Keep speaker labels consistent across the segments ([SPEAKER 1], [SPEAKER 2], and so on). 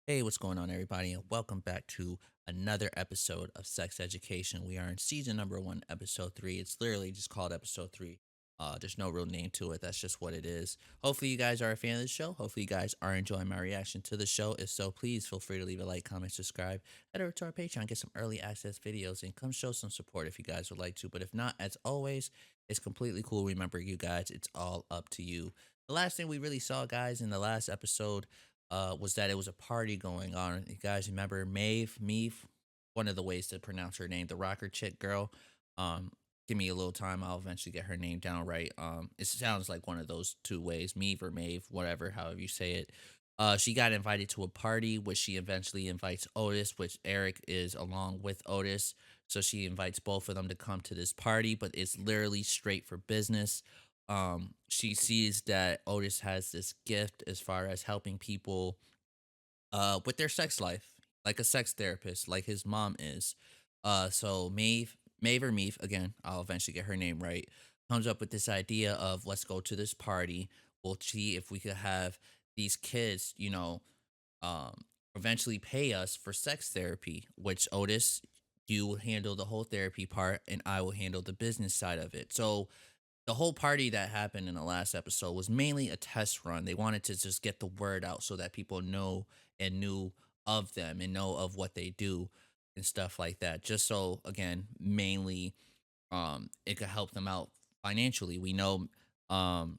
[SPEAKER 1] Hey, what's going on, everybody? And welcome back to another episode of Sex Education. We are in season number one, episode three. It's literally just called episode three. There's no real name to it. That's just what it is. Hopefully, you guys are a fan of the show. Hopefully, you guys are enjoying my reaction to the show. If so, please feel free to leave a like, comment, subscribe. Head over to our Patreon, get some early access videos, and come show some support if you guys would like to. But if not, as always, it's completely cool. Remember, you guys, it's all up to you. The last thing we really saw, guys, in the last episode was that it was a party going on. You guys remember Meave, one of the ways to pronounce her name, the rocker chick girl. Um, Give me a little time, I'll eventually get her name down right. It sounds like one of those two ways, Meave or Maeve, whatever, however you say it. She got invited to a party, which she eventually invites Otis, which Eric is along with Otis. So she invites both of them to come to this party, but it's literally straight for business. She sees that Otis has this gift as far as helping people with their sex life, like a sex therapist, like his mom is. So Maeve or Meave, again, I'll eventually get her name right, comes up with this idea of let's go to this party. We'll see if we could have these kids, um, eventually pay us for sex therapy, which Otis, you will handle the whole therapy part and I will handle the business side of it. So the whole party that happened in the last episode was mainly a test run. They wanted to just get the word out so that people know and knew of them and know of what they do and stuff like that. Just so again, mainly it could help them out financially. Um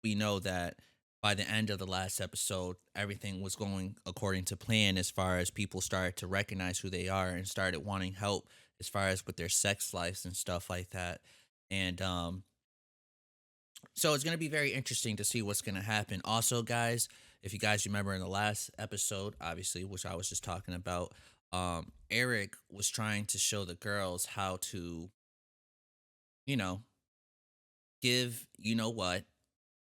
[SPEAKER 1] we know that by the end of the last episode, everything was going according to plan as far as people started to recognize who they are and started wanting help as far as with their sex lives and stuff like that. And so it's going to be very interesting to see what's going to happen. Also, guys, if you guys remember in the last episode, obviously, which I was just talking about, Eric was trying to show the girls how to, you know, give, you know what?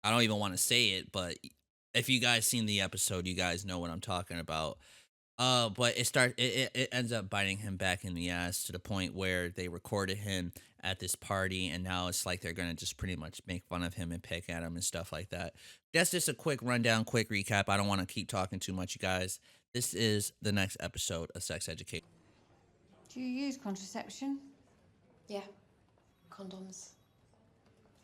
[SPEAKER 1] I don't even want to say it, but if you guys seen the episode, you guys know what I'm talking about. But it ends up biting him back in the ass to the point where they recorded him at this party, and now it's like they're gonna just pretty much make fun of him and pick at him and stuff like that. That's just a quick rundown, quick recap. I don't want to keep talking too much, you guys. This is the next episode of Sex Education.
[SPEAKER 2] Do you use contraception?
[SPEAKER 3] Yeah, condoms.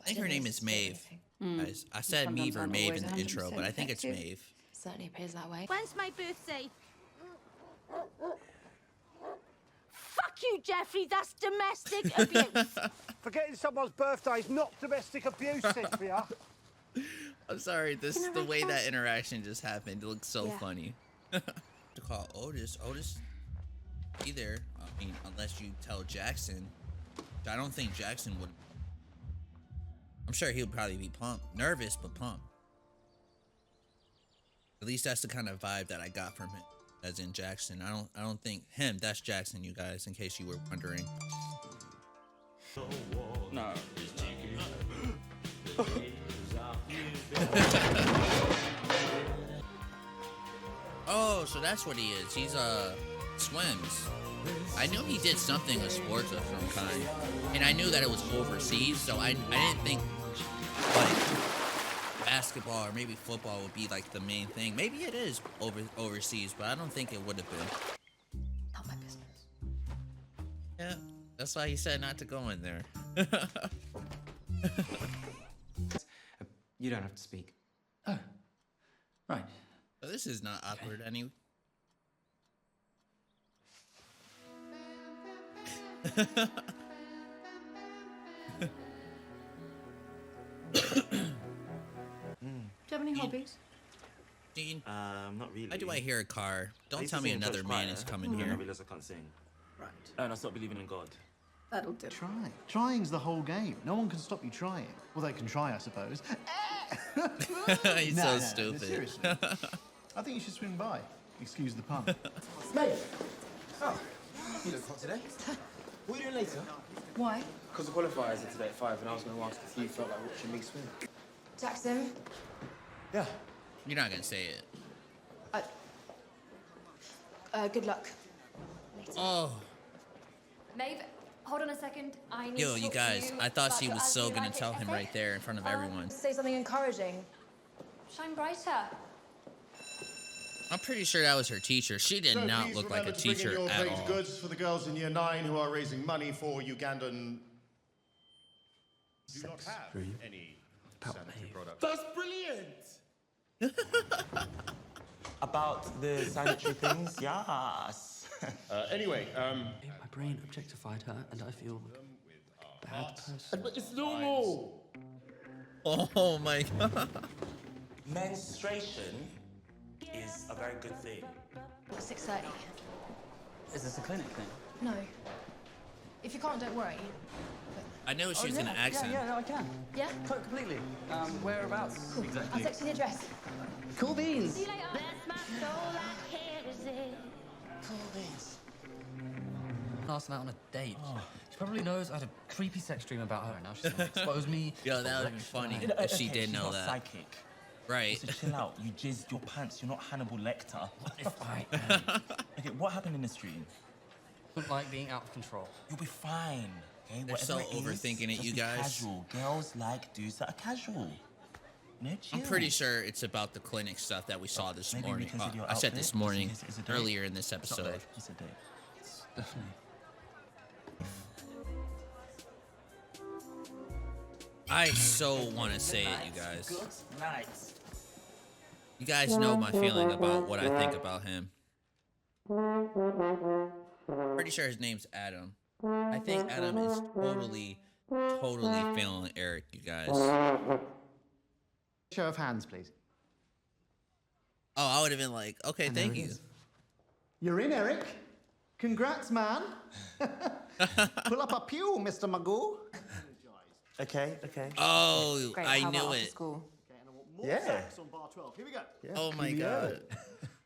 [SPEAKER 1] I think her name is Maeve. Guys, I said
[SPEAKER 2] Condoms
[SPEAKER 1] Meave or
[SPEAKER 2] aren't
[SPEAKER 1] Maeve in
[SPEAKER 2] always
[SPEAKER 1] the intro,
[SPEAKER 2] 100%
[SPEAKER 1] but I think it's
[SPEAKER 2] effective.
[SPEAKER 1] Maeve.
[SPEAKER 3] Certainly appears that way.
[SPEAKER 4] When's my birthday? Fuck you, Jeffrey. That's domestic abuse.
[SPEAKER 5] Forgetting someone's birthday is not domestic abuse, Cynthia.
[SPEAKER 1] I'm sorry, the way that interaction just happened, it looks so
[SPEAKER 3] Yeah.
[SPEAKER 1] funny. To call Otis either. I mean, unless you tell Jackson. I don't think Jackson would. I'm sure he would probably be pumped, nervous but pumped. At least that's the kind of vibe that I got from him, as in Jackson. I don't think him. That's Jackson, you guys, in case you were wondering.
[SPEAKER 6] No.
[SPEAKER 1] Oh, so that's what he is. He's swims. I knew he did something with sports of some kind, and I knew that it was overseas. So I didn't think like basketball or maybe football would be like the main thing. Maybe it is overseas, but I don't think it would have been.
[SPEAKER 3] Not my business.
[SPEAKER 1] Yeah, that's why he said not to go in there.
[SPEAKER 6] You don't have to speak.
[SPEAKER 7] Oh, right.
[SPEAKER 1] So this is not awkward any.
[SPEAKER 2] Do you have any hobbies?
[SPEAKER 1] Dean,
[SPEAKER 8] Not really.
[SPEAKER 1] why do I hear a car?
[SPEAKER 8] I
[SPEAKER 1] Don't
[SPEAKER 8] used
[SPEAKER 1] tell
[SPEAKER 8] to
[SPEAKER 1] me
[SPEAKER 8] sing in
[SPEAKER 1] another
[SPEAKER 8] church
[SPEAKER 1] man
[SPEAKER 8] choir,
[SPEAKER 1] is coming
[SPEAKER 8] and I
[SPEAKER 1] here.
[SPEAKER 8] realised I can't sing.
[SPEAKER 7] Right.
[SPEAKER 8] And I stopped believing in God.
[SPEAKER 2] That'll do.
[SPEAKER 7] Try. Trying's the whole game. No one can stop you trying. Well, they can try, I suppose.
[SPEAKER 1] He's
[SPEAKER 7] No,
[SPEAKER 1] so
[SPEAKER 7] no,
[SPEAKER 1] stupid.
[SPEAKER 7] seriously. I think you should swing by. Excuse the pun.
[SPEAKER 6] Mate! Oh, you look hot today. What are you doing later?
[SPEAKER 2] Why?
[SPEAKER 6] Because the qualifiers are today at 5 and I was going to ask if you felt like watching me swim.
[SPEAKER 3] Jackson,
[SPEAKER 6] Yeah.
[SPEAKER 1] You're not gonna say it.
[SPEAKER 3] good luck. Later.
[SPEAKER 1] Oh,
[SPEAKER 3] Maeve, hold on a second. I need
[SPEAKER 1] yo,
[SPEAKER 3] to
[SPEAKER 1] you
[SPEAKER 3] talk
[SPEAKER 1] guys,
[SPEAKER 3] to you
[SPEAKER 1] I thought
[SPEAKER 3] about
[SPEAKER 1] she
[SPEAKER 3] your
[SPEAKER 1] was so gonna
[SPEAKER 3] anti-Semitic
[SPEAKER 1] tell him
[SPEAKER 3] ethic.
[SPEAKER 1] right there in front of everyone.
[SPEAKER 3] Say something encouraging. Shine brighter.
[SPEAKER 1] I'm pretty sure that was her teacher. She did
[SPEAKER 9] So
[SPEAKER 1] not
[SPEAKER 9] please
[SPEAKER 1] look like a
[SPEAKER 9] remember to bring in
[SPEAKER 1] teacher
[SPEAKER 9] your
[SPEAKER 1] at
[SPEAKER 9] baked
[SPEAKER 1] all.
[SPEAKER 9] goods for the girls in Year 9 who are raising money for Ugandan... Do not have any sanitary products.
[SPEAKER 6] That's brilliant! About the sanitary things, yes.
[SPEAKER 9] Anyway,
[SPEAKER 10] My brain objectified her, and I feel bad person.
[SPEAKER 6] But it's normal.
[SPEAKER 1] Oh my god.
[SPEAKER 6] Menstruation is a very good thing.
[SPEAKER 2] 6:30.
[SPEAKER 10] Is this a clinic thing?
[SPEAKER 2] No. If you can't, don't worry.
[SPEAKER 1] I know she was in an accent.
[SPEAKER 10] Yeah, no, I can.
[SPEAKER 2] Yeah?
[SPEAKER 10] Completely. Whereabouts?
[SPEAKER 2] I'll
[SPEAKER 10] Exactly.
[SPEAKER 2] text you the address.
[SPEAKER 10] Cool beans.
[SPEAKER 3] See you later.
[SPEAKER 10] Asked them out on a date. She probably knows I had a creepy sex dream about her, and now she's gonna expose me.
[SPEAKER 1] Yo, that would be funny if she did
[SPEAKER 6] she's
[SPEAKER 1] know
[SPEAKER 6] not
[SPEAKER 1] that.
[SPEAKER 6] Psychic.
[SPEAKER 1] Right.
[SPEAKER 6] So chill out. You jizzed your pants. You're not Hannibal Lecter.
[SPEAKER 10] If I am.
[SPEAKER 6] Okay, what happened in the stream?
[SPEAKER 10] Don't like being out of control.
[SPEAKER 6] You'll be fine. Okay,
[SPEAKER 1] They're so
[SPEAKER 6] whatever it is,
[SPEAKER 1] overthinking it,
[SPEAKER 6] just
[SPEAKER 1] you
[SPEAKER 6] be
[SPEAKER 1] guys.
[SPEAKER 6] Casual. Girls like dudes that are casual. No, chill.
[SPEAKER 1] I'm pretty sure it's about the clinic stuff that we saw this
[SPEAKER 6] Maybe
[SPEAKER 1] morning.
[SPEAKER 6] because of your
[SPEAKER 1] I said
[SPEAKER 6] outfit?
[SPEAKER 1] this morning,
[SPEAKER 6] It's a date.
[SPEAKER 1] earlier in this
[SPEAKER 6] It's not a
[SPEAKER 1] episode.
[SPEAKER 6] date, It's a date.
[SPEAKER 10] Definitely.
[SPEAKER 1] I so want to say it, you guys.
[SPEAKER 6] Good night.
[SPEAKER 1] You guys know my feeling about what I think about him. Pretty sure his name's Adam. I think Adam is totally feeling Eric, you guys.
[SPEAKER 7] Show of hands, please.
[SPEAKER 1] Oh, I would have been like, okay, thank you.
[SPEAKER 7] You're in, Eric. Congrats, man. Pull up a pew, Mr. Magoo.
[SPEAKER 6] Okay, okay.
[SPEAKER 1] Oh,
[SPEAKER 2] Great,
[SPEAKER 1] I
[SPEAKER 2] how about
[SPEAKER 1] knew
[SPEAKER 2] after
[SPEAKER 1] it.
[SPEAKER 2] school?
[SPEAKER 7] More
[SPEAKER 6] Yeah.
[SPEAKER 7] sex on bar 12. Here we go.
[SPEAKER 1] Oh my god.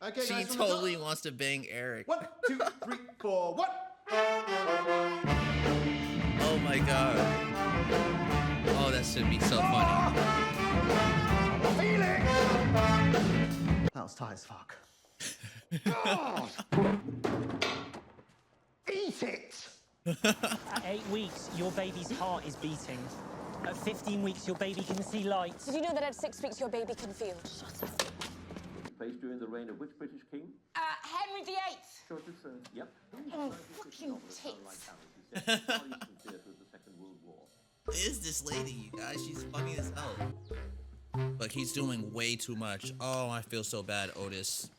[SPEAKER 7] Okay,
[SPEAKER 1] She
[SPEAKER 7] guys, from the
[SPEAKER 1] totally
[SPEAKER 7] top.
[SPEAKER 1] wants to bang Eric.
[SPEAKER 7] 1, 2, 3, 4, 1.
[SPEAKER 1] Oh my god. Oh, that should be so funny.
[SPEAKER 7] That was tight as fuck.
[SPEAKER 5] Eat it!
[SPEAKER 11] At 8 weeks, your baby's heart is beating. At 15 weeks, your baby can see lights.
[SPEAKER 4] Did you know that at 6 weeks your baby can feel? Shut up.
[SPEAKER 12] Placed during the reign of which British king?
[SPEAKER 4] Henry VIII.
[SPEAKER 12] Shortest, yep.
[SPEAKER 4] Fucking tits.
[SPEAKER 1] Who is this lady, you guys? She's funny as hell. Look, he's doing way too much. Oh, I feel so bad, Otis.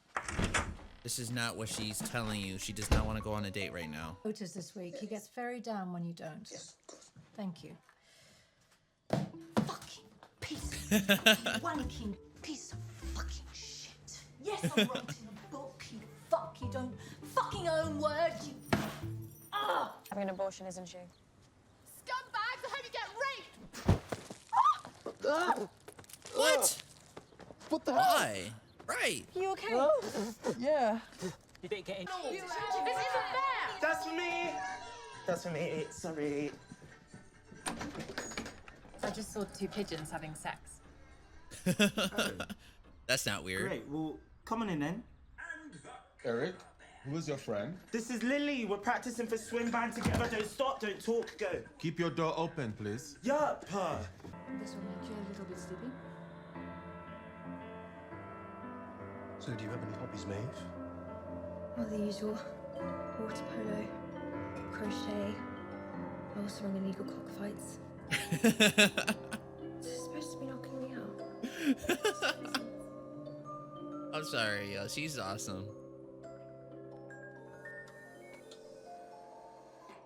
[SPEAKER 1] This is not what she's telling you. She does not want to go on a date right now.
[SPEAKER 2] Otis this week. He gets very down when you don't. Yes, of course. Thank you.
[SPEAKER 4] Fucking piece of wanking piece of fucking shit.
[SPEAKER 2] Yes, I wrote in a book, you fuck. You don't fucking own words, you... Ah!
[SPEAKER 4] Having an abortion, isn't she?
[SPEAKER 3] Scumbags, I hope you get raped!
[SPEAKER 1] What?
[SPEAKER 7] What the
[SPEAKER 1] Why? Right.
[SPEAKER 4] You okay?
[SPEAKER 11] Yeah. Did it get in?
[SPEAKER 3] This isn't fair!
[SPEAKER 6] That's for me. That's for me. Sorry.
[SPEAKER 2] I just saw 2 pigeons having sex.
[SPEAKER 1] That's not weird.
[SPEAKER 6] Great. Well, come on in then.
[SPEAKER 9] Eric, who is your friend?
[SPEAKER 6] This is Lily. We're practicing for swim band together. Don't stop. Don't talk. Go.
[SPEAKER 9] Keep your door open, please.
[SPEAKER 6] Yup.
[SPEAKER 2] This will make you a little bit sleepy.
[SPEAKER 5] So do you have any hobbies, Maeve?
[SPEAKER 4] Well, the usual. Water polo, crochet. I also run illegal cockfights. It's supposed to be knocking me out.
[SPEAKER 1] I'm sorry, yo. She's awesome.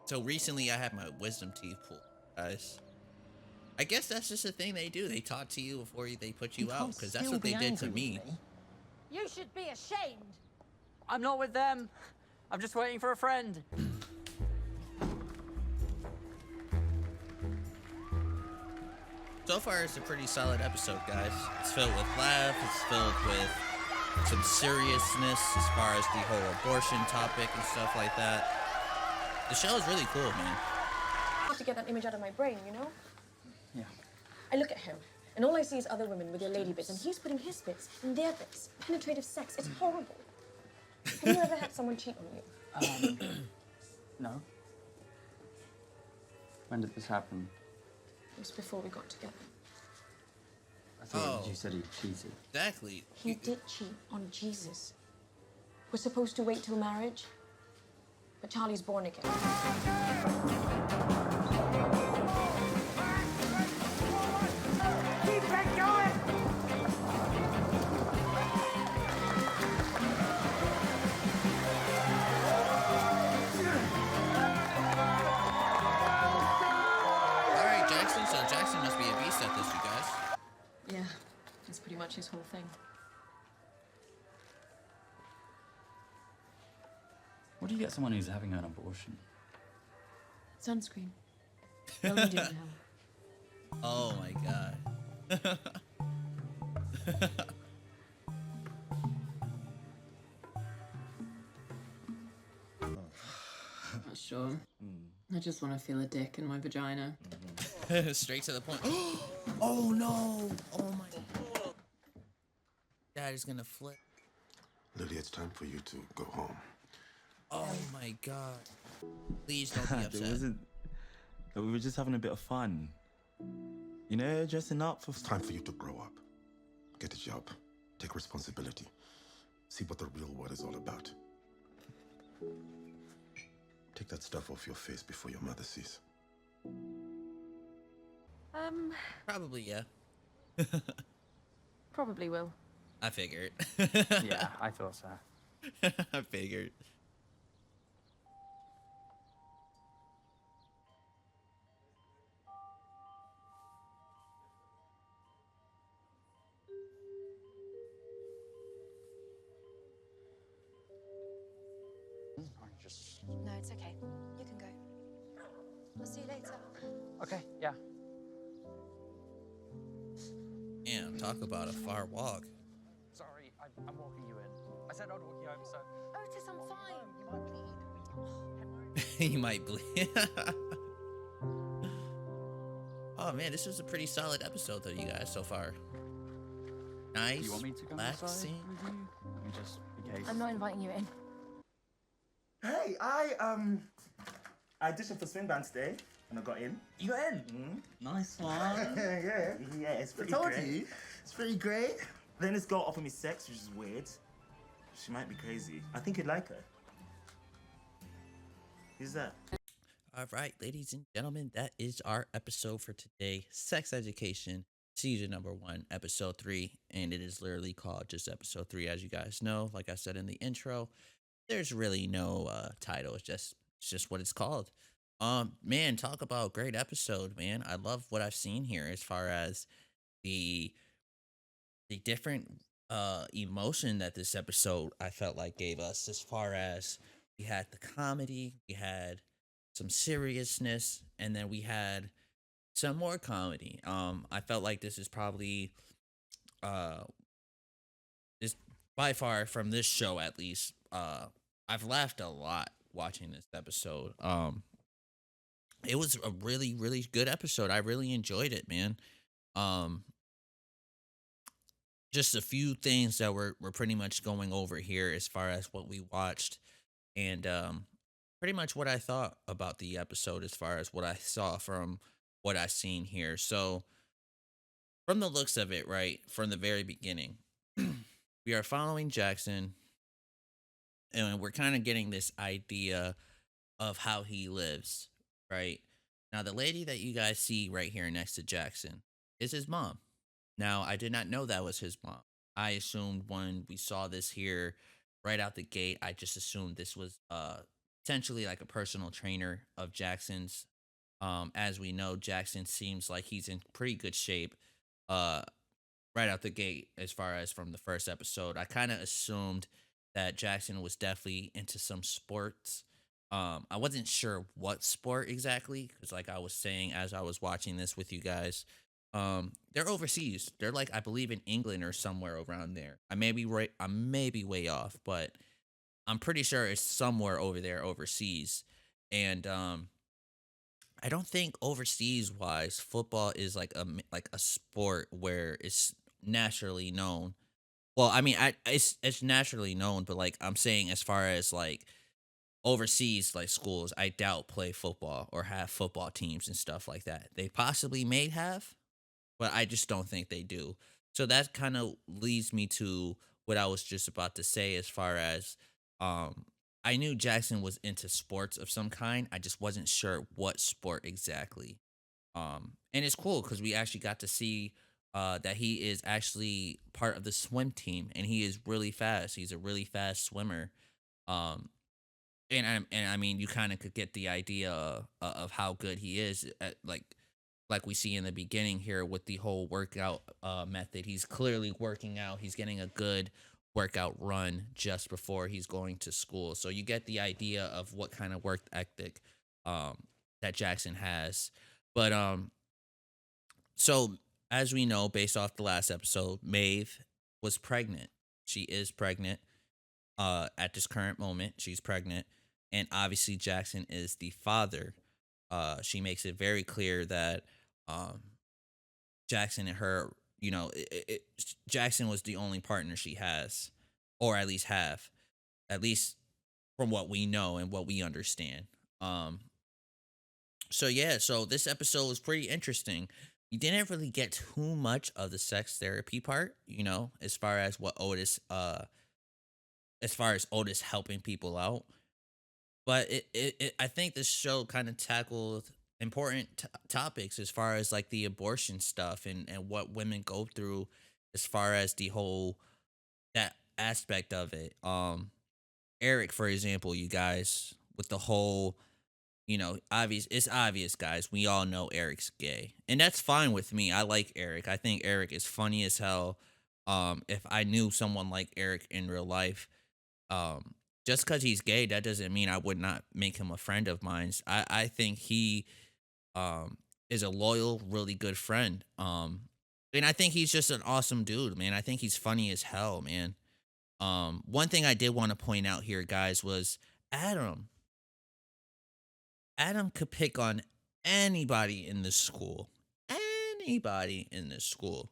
[SPEAKER 1] So recently I had my wisdom teeth pulled, guys. I guess that's just a thing they do. They talk to you before they put you out, because that's what they did to me.
[SPEAKER 4] You should be ashamed.
[SPEAKER 11] I'm not with them. I'm just waiting for a friend.
[SPEAKER 1] So far, it's a pretty solid episode, guys. It's filled with laughs. It's filled with some seriousness as far as the whole abortion topic and stuff like that. The show is really cool, man.
[SPEAKER 4] I have to get that image out of my brain, you know?
[SPEAKER 10] Yeah.
[SPEAKER 4] I look at him, and all I see is other women with their lady bits, and he's putting his bits in their bits. Penetrative sex. It's horrible. Have you ever had someone cheat on you?
[SPEAKER 10] No. When did this happen?
[SPEAKER 4] It was before we got together.
[SPEAKER 10] I thought
[SPEAKER 1] Oh.
[SPEAKER 10] you said he cheated.
[SPEAKER 1] Exactly.
[SPEAKER 4] He did cheat on Jesus. We're supposed to wait till marriage, but Charlie's born again.
[SPEAKER 5] Keep it going!
[SPEAKER 1] All right, Jackson. So Jackson must be a beast at this, you guys.
[SPEAKER 4] Yeah, that's pretty much his whole thing.
[SPEAKER 10] What do you get someone who's having an abortion?
[SPEAKER 4] Sunscreen. They'll need it now.
[SPEAKER 1] Oh my god.
[SPEAKER 13] Not sure. I just want to feel a dick in my vagina.
[SPEAKER 1] Straight to the point. Oh no! Oh my god. Daddy's gonna flip.
[SPEAKER 14] Lily, it's time for you to go home.
[SPEAKER 1] Oh my god. Please don't be
[SPEAKER 8] It
[SPEAKER 1] upset.
[SPEAKER 8] wasn't. We were just having a bit of fun. You know, dressing up for.
[SPEAKER 14] It's time for you to grow up. Get a job. Take responsibility. See what the real world is all about. Take that stuff off your face before your mother sees.
[SPEAKER 1] Probably, yeah.
[SPEAKER 13] Probably will.
[SPEAKER 1] I figured.
[SPEAKER 11] Yeah, I thought so.
[SPEAKER 1] I figured.
[SPEAKER 2] No, it's okay. You can go. I'll see you later.
[SPEAKER 11] Okay, yeah.
[SPEAKER 1] Damn, talk about a far walk.
[SPEAKER 11] Sorry, I'm walking you in. I said I'd walk you home, so.
[SPEAKER 2] Otis, I'm fine.
[SPEAKER 1] You might bleed. Oh man, this was a pretty solid episode though, you guys, so far. Nice.
[SPEAKER 10] You want me to come outside
[SPEAKER 1] relaxing.
[SPEAKER 10] with you? I mean, just in case.
[SPEAKER 2] I'm not inviting you in.
[SPEAKER 8] Hey, I auditioned for swing band today, and I got in.
[SPEAKER 10] You got in? Nice one.
[SPEAKER 8] yeah, it's pretty great. It's pretty great. Then this girl offered me sex, which is weird. She might be crazy. I think you'd like her. Who's that?
[SPEAKER 1] All right, ladies and gentlemen, that is our episode for today. Sex Education, season number 1, episode 3. And it is literally called just episode 3, as you guys know. Like I said in the intro, there's really no title. It's just what it's called. Man, talk about great episode, man. I love what I've seen here as far as the different emotion that this episode I felt like gave us, as far as we had the comedy, we had some seriousness, and then we had some more comedy. I felt like this is probably this by far, from this show at least, I've laughed a lot watching this episode. It was a really, really good episode. I really enjoyed it, man. Just a few things that we're pretty much going over here as far as what we watched, and pretty much what I thought about the episode as far as what I saw from what I seen here. So from the looks of it, right, from the very beginning, we are following Jackson, and we're kind of getting this idea of how he lives, right? Now, the lady that you guys see right here next to Jackson is his mom. Now, I did not know that was his mom. I assumed when we saw this here right out the gate, I just assumed this was potentially like a personal trainer of Jackson's. As we know, Jackson seems like he's in pretty good shape right out the gate as far as from the first episode. I kind of assumed that Jackson was definitely into some sports. I wasn't sure what sport exactly, because like I was saying as I was watching this with you guys, they're overseas. They're like, I believe, in England or somewhere around there. I may be right. I may be way off, but I'm pretty sure it's somewhere over there overseas. And I don't think overseas wise football is like a sport where it's naturally known. Well, I mean, it's naturally known, but like I'm saying, as far as like overseas, like schools, I doubt play football or have football teams and stuff like that. They possibly may have, but I just don't think they do. So that kind of leads me to what I was just about to say, as far as I knew Jackson was into sports of some kind. I just wasn't sure what sport exactly. And it's cool because we actually got to see that he is actually part of the swim team, and he is really fast. He's a really fast swimmer. Um, and I mean, you kind of could get the idea of how good he is, like we see in the beginning here with the whole workout method. He's clearly working out. He's getting a good workout run just before he's going to school. So you get the idea of what kind of work ethic that Jackson has. But so as we know, based off the last episode, Maeve was pregnant. She is pregnant. At this current moment, she's pregnant, and obviously Jackson is the father. She makes it very clear that Jackson and her, Jackson was the only partner she has, or at least have, at least from what we know and what we understand. So yeah, so this episode was pretty interesting. You didn't really get too much of the sex therapy part, as far as what Otis, as far as Otis helping people out. But I think this show kind of tackled important topics as far as like the abortion stuff and what women go through as far as the whole that aspect of it. Eric, for example, you guys, with the whole, it's obvious, guys. We all know Eric's gay, and that's fine with me. I like Eric. I think Eric is funny as hell. If I knew someone like Eric in real life, just because he's gay, that doesn't mean I would not make him a friend of mine. I think he is a loyal, really good friend. And I think he's just an awesome dude, man. I think he's funny as hell, man. One thing I did want to point out here, guys, was Adam. Adam could pick on anybody in this school. Anybody in this school.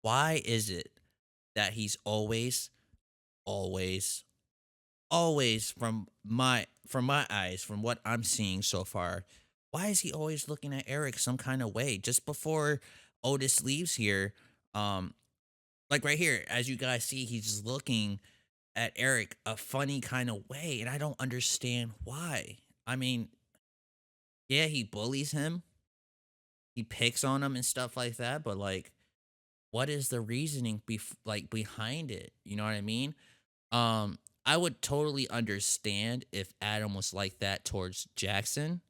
[SPEAKER 1] Why is it that he's always from my eyes, from what I'm seeing so far, why is he always looking at Eric some kind of way? Just before Otis leaves here, like right here, as you guys see, he's just looking at Eric a funny kind of way, and I don't understand why. I mean, yeah, he bullies him, he picks on him and stuff like that, but like, what is the reasoning behind it? You know what I mean? I would totally understand if Adam was like that towards Jackson.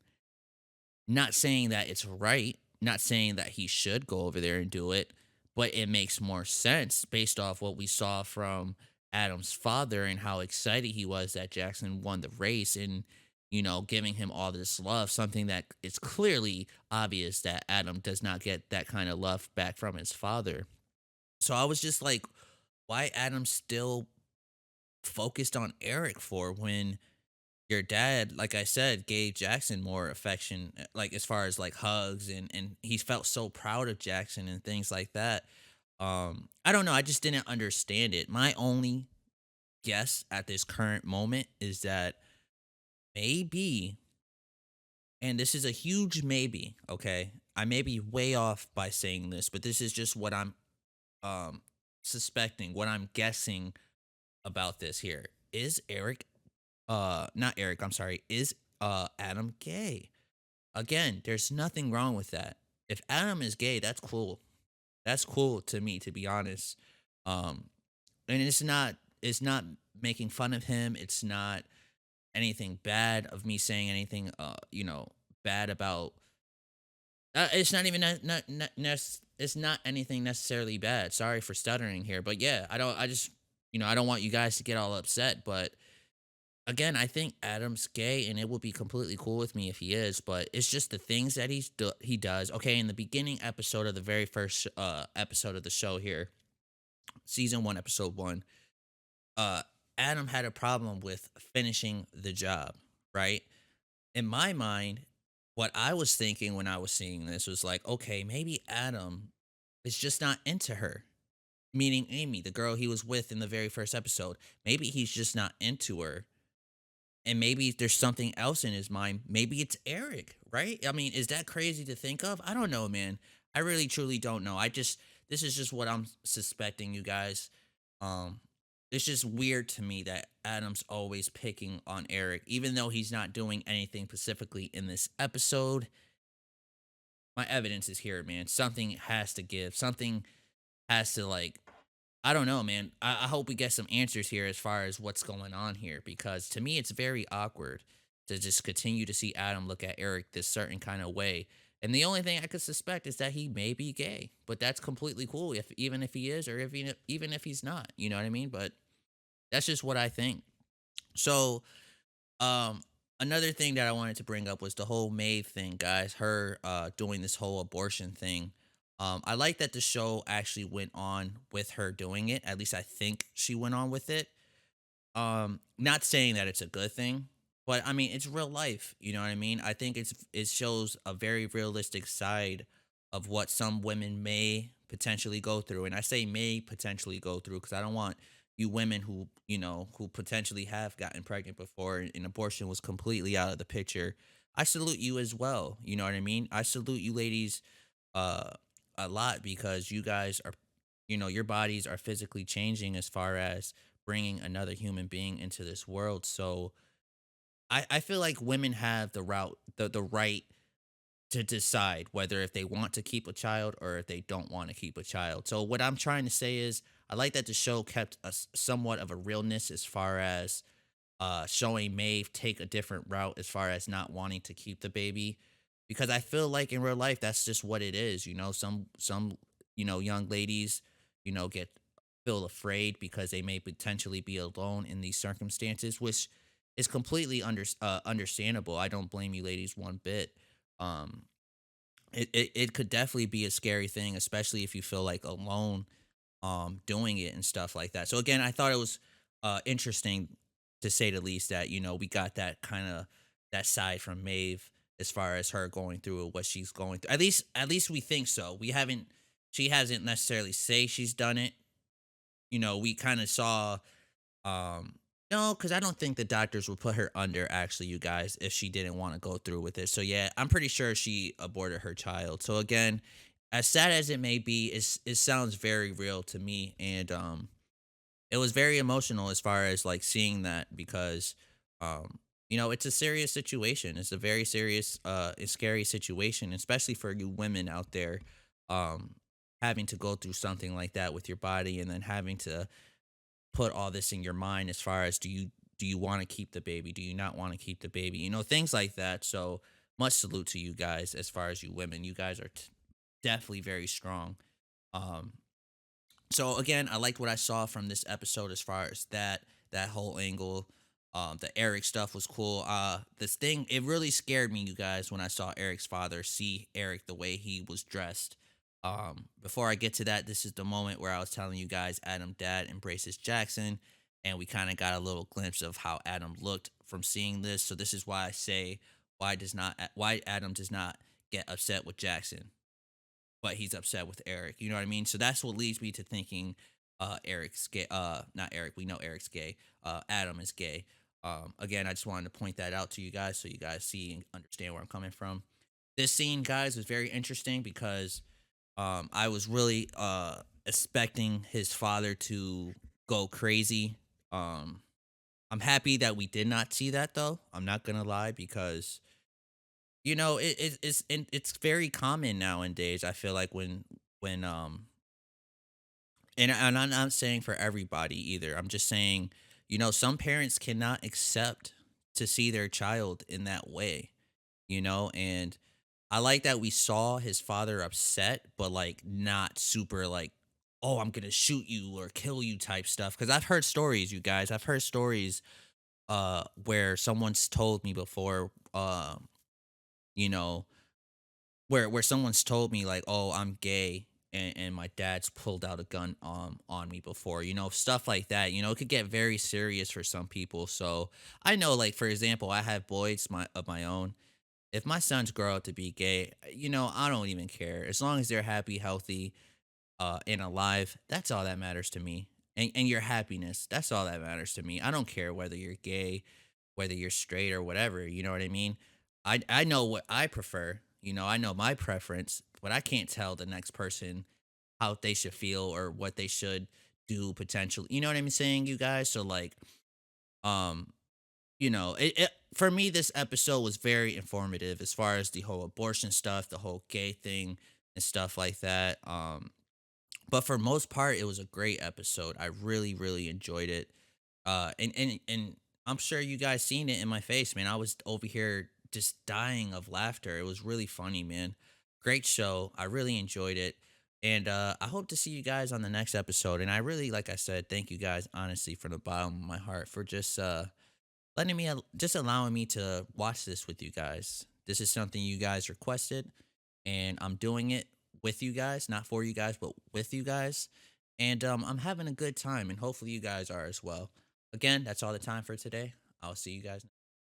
[SPEAKER 1] Not saying that it's right, not saying that he should go over there and do it, but it makes more sense based off what we saw from Adam's father and how excited he was that Jackson won the race and, giving him all this love, something that it's clearly obvious that Adam does not get that kind of love back from his father. So I was just like, why Adam still focused on Eric for when your dad, like I said, gave Jackson more affection, like as far as like hugs and he felt so proud of Jackson and things like that. I don't know. I just didn't understand it. My only guess at this current moment is that maybe, and this is a huge maybe, okay? I may be way off by saying this, but this is just what I'm suspecting, what I'm guessing about this here. Is Adam gay? Again, there's nothing wrong with that. If Adam is gay, that's cool. That's cool to me, to be honest. And it's not making fun of him. It's not anything bad of me saying anything bad about it's not even it's not anything necessarily bad. Sorry for stuttering here, but yeah, I don't want you guys to get all upset, but again, I think Adam's gay, and it would be completely cool with me if he is, but it's just the things that he does. Okay, in the beginning episode of the very first episode of the show here, season 1, episode 1, Adam had a problem with finishing the job, right? In my mind, what I was thinking when I was seeing this was like, okay, maybe Adam is just not into her. Meaning Amy, the girl he was with in the very first episode. Maybe he's just not into her. And maybe there's something else in his mind. Maybe it's Eric, right? I mean, is that crazy to think of? I don't know, man. I really, truly don't know. This is just what I'm suspecting, you guys. it's just weird to me that Adam's always picking on Eric, even though he's not doing anything specifically in this episode. My evidence is here, man. Something has to give. Something has to, like, I don't know, man. I hope we get some answers here as far as what's going on here, because to me it's very awkward to just continue to see Adam look at Eric this certain kind of way. And the only thing I could suspect is that he may be gay, but that's completely cool if even if he is, or if even if he's not. You know what I mean? But that's just what I think. So, another thing that I wanted to bring up was the whole Maeve thing, guys. Her doing this whole abortion thing. I like that the show actually went on with her doing it. At least I think she went on with it. Not saying that it's a good thing, but I mean it's real life. You know what I mean? I think it shows a very realistic side of what some women may potentially go through, and I say may potentially go through because I don't want you women who who potentially have gotten pregnant before and abortion was completely out of the picture. I salute you as well. You know what I mean? I salute you ladies uh a lot, because you guys are, your bodies are physically changing as far as bringing another human being into this world. So I feel like women have the right to decide whether if they want to keep a child or if they don't want to keep a child. So what I'm trying to say is I like that the show kept somewhat of a realness as far as showing Maeve take a different route as far as not wanting to keep the baby, because I feel like in real life that's just what it is. Some young ladies get feel afraid because they may potentially be alone in these circumstances, which is completely understandable. I don't blame you ladies one bit. um it could definitely be a scary thing, especially if you feel like alone doing it and stuff like that. So again, I thought it was interesting, to say the least, that we got that kind of that side from Maeve as far as her going through what she's going through. At least we think so. We haven't She hasn't necessarily say she's done it. We kind of saw no, because I don't think the doctors would put her under, actually, you guys, if she didn't want to go through with it. So yeah, I'm pretty sure she aborted her child. So again, as sad as it may be, it sounds very real to me. And it was very emotional as far as like seeing that, because it's a serious situation. It's a very serious scary situation, especially for you women out there, um having to go through something like that with your body, and then having to put all this in your mind as far as do you want to keep the baby, do you not want to keep the baby, things like that. So much salute to you guys. As far as you women, you guys are definitely very strong. Um so again, I liked what I saw from this episode as far as that whole angle. The Eric stuff was cool. This thing, it really scared me, you guys, when I saw Eric's father see Eric the way he was dressed. Before I get to that, this is the moment where I was telling you guys Adam dad embraces Jackson, and we kind of got a little glimpse of how Adam looked from seeing this. So this is why I say why Adam does not get upset with Jackson, but he's upset with Eric. You know what I mean? So that's what leads me to thinking Eric's gay. Not Eric. We know Eric's gay. Adam is gay. Again, I just wanted to point that out to you guys so you guys see and understand where I'm coming from. This scene, guys, was very interesting because I was really expecting his father to go crazy. I'm happy that we did not see that, though. I'm not gonna lie, because it's very common nowadays. I feel like when and I'm not saying for everybody either. I'm just saying, some parents cannot accept to see their child in that way, and I like that we saw his father upset, but like not super like, oh, I'm gonna shoot you or kill you type stuff. Because I've heard stories, you guys. I've heard stories where someone's told me before, you know, where someone's told me like, oh, I'm gay, and my dad's pulled out a gun on me before, stuff like that. It could get very serious for some people. So I know, like, for example, I have boys of my own. If my sons grow up to be gay, I don't even care. As long as they're happy, healthy, and alive, that's all that matters to me. And your happiness, that's all that matters to me. I don't care whether you're gay, whether you're straight or whatever. You know what I mean? I know what I prefer. I know my preference, but I can't tell the next person how they should feel or what they should do potentially, you know what I'm saying, you guys? So like, you know, it for me, this episode was very informative as far as the whole abortion stuff, the whole gay thing and stuff like that. But for most part, it was a great episode. I really, really enjoyed it. And I'm sure you guys seen it in my face, man. I was over here just dying of laughter. It was really funny, man. Great show. I really enjoyed it. And I hope to see you guys on the next episode. And I really, like I said, thank you guys, honestly, from the bottom of my heart for just letting me, just allowing me to watch this with you guys. This is something you guys requested, and I'm doing it with you guys, not for you guys, but with you guys. And I'm having a good time, and hopefully you guys are as well. Again, that's all the time for today. I'll see you guys.